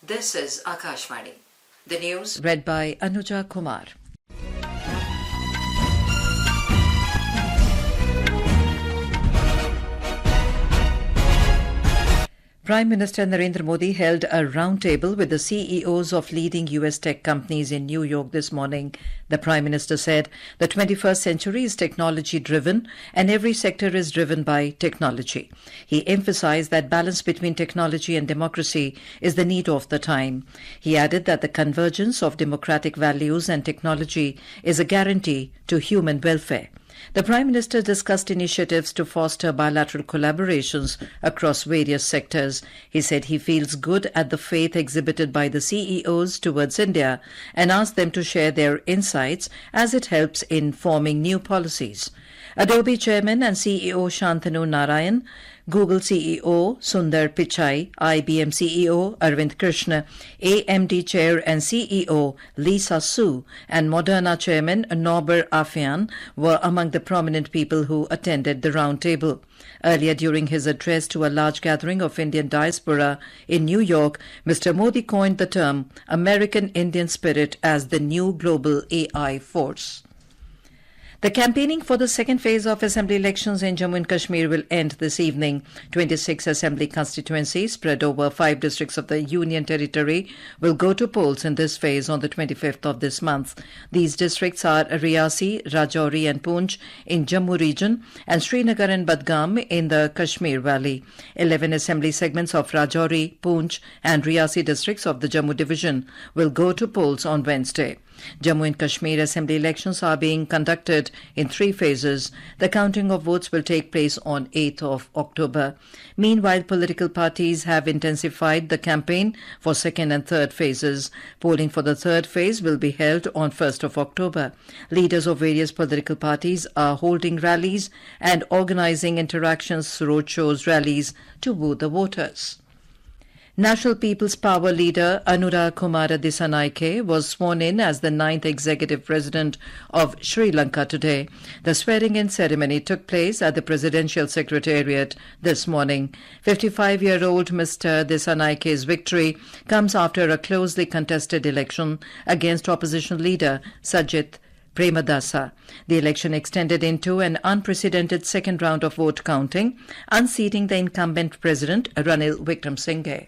This is Akashvani. The news read by Anuja Kumar. Prime Minister Narendra Modi held a roundtable with the CEOs of leading US tech companies in New York this morning. The Prime Minister said the 21st century is technology-driven and every sector is driven by technology. He emphasized that balance between technology and democracy is the need of the time. He added that the convergence of democratic values and technology is a guarantee to human welfare. The Prime Minister discussed initiatives to foster bilateral collaborations across various sectors. He said he feels good at the faith exhibited by the CEOs towards India and asked them to share their insights as it helps in forming new policies. Adobe Chairman and CEO Shantanu Narayan, Google CEO Sundar Pichai, IBM CEO Arvind Krishna, AMD Chair and CEO Lisa Su, and Moderna Chairman Norbert Afian were among the prominent people who attended the roundtable. Earlier during his address to a large gathering of Indian diaspora in New York, Mr. Modi coined the term American Indian Spirit as the new global AI force. The campaigning for the second phase of assembly elections in Jammu and Kashmir will end this evening. 26 assembly constituencies spread over 5 districts of the Union Territory will go to polls in this phase on the 25th of this month. These districts are Riyasi, Rajouri and Poonch in Jammu region and Srinagar and Badgam in the Kashmir Valley. 11 assembly segments of Rajouri, Poonch and Riyasi districts of the Jammu division will go to polls on Wednesday. Jammu and Kashmir assembly elections are being conducted in 3 phases. The counting of votes will take place on 8th of October. Meanwhile, political parties have intensified the campaign for second and third phases. Polling for the third phase will be held on 1st of October. Leaders of various political parties are holding rallies and organizing interactions, roadshows, rallies to woo the voters. National People's Power leader Anura Kumara Dissanayake was sworn in as the 9th executive president of Sri Lanka today. The swearing-in ceremony took place at the Presidential Secretariat this morning. 55-year-old Mr. Disanayake's victory comes after a closely contested election against opposition leader Sajith Premadasa. The election extended into an unprecedented second round of vote counting, unseating the incumbent president Ranil Wickremesinghe.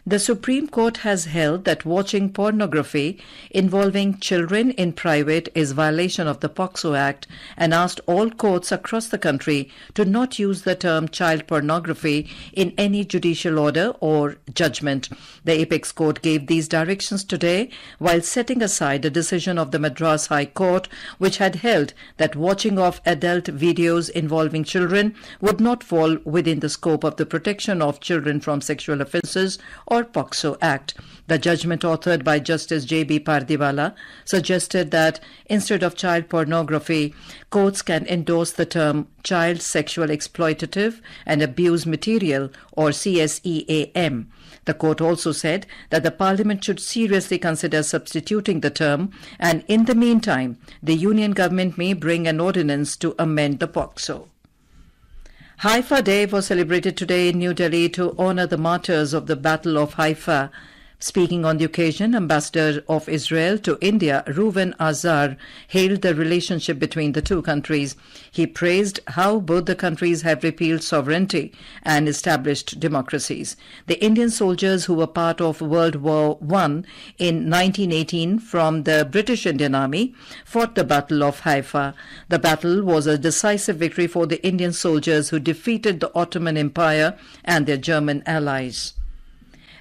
The Supreme Court has held that watching pornography involving children in private is violation of the POCSO Act and asked all courts across the country to not use the term child pornography in any judicial order or judgment. The Apex Court gave these directions today while setting aside a decision of the Madras High Court which had held that watching of adult videos involving children would not fall within the scope of the Protection of Children from Sexual Offences or POCSO Act. The judgment, authored by Justice J.B. Pardiwala, suggested that instead of child pornography, courts can endorse the term child sexual exploitative and abuse material or CSEAM. The court also said that the Parliament should seriously consider substituting the term, and in the meantime, the Union government may bring an ordinance to amend the POCSO. Haifa Day was celebrated today in New Delhi to honor the martyrs of the Battle of Haifa. Speaking on the occasion, Ambassador of Israel to India, Reuven Azar, hailed the relationship between the two countries. He praised how both the countries have repealed sovereignty and established democracies. The Indian soldiers who were part of World War I in 1918 from the British Indian Army fought the Battle of Haifa. The battle was a decisive victory for the Indian soldiers who defeated the Ottoman Empire and their German allies.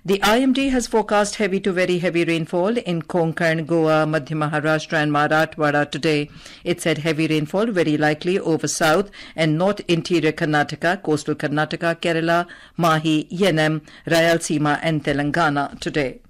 The IMD has forecast heavy to very heavy rainfall in Konkan, Goa, Madhya Maharashtra and Marathwada today. It said heavy rainfall very likely over south and north interior Karnataka, coastal Karnataka, Kerala, Mahi, Yenem, Rayalaseema and Telangana today.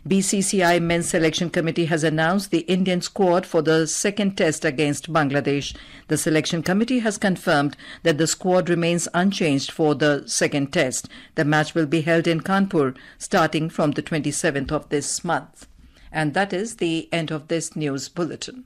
BCCI Men's Selection Committee has announced the Indian squad for the second test against Bangladesh. The selection committee has confirmed that the squad remains unchanged for the second test. The match will be held in Kanpur starting from the 27th of this month. And that is the end of this news bulletin.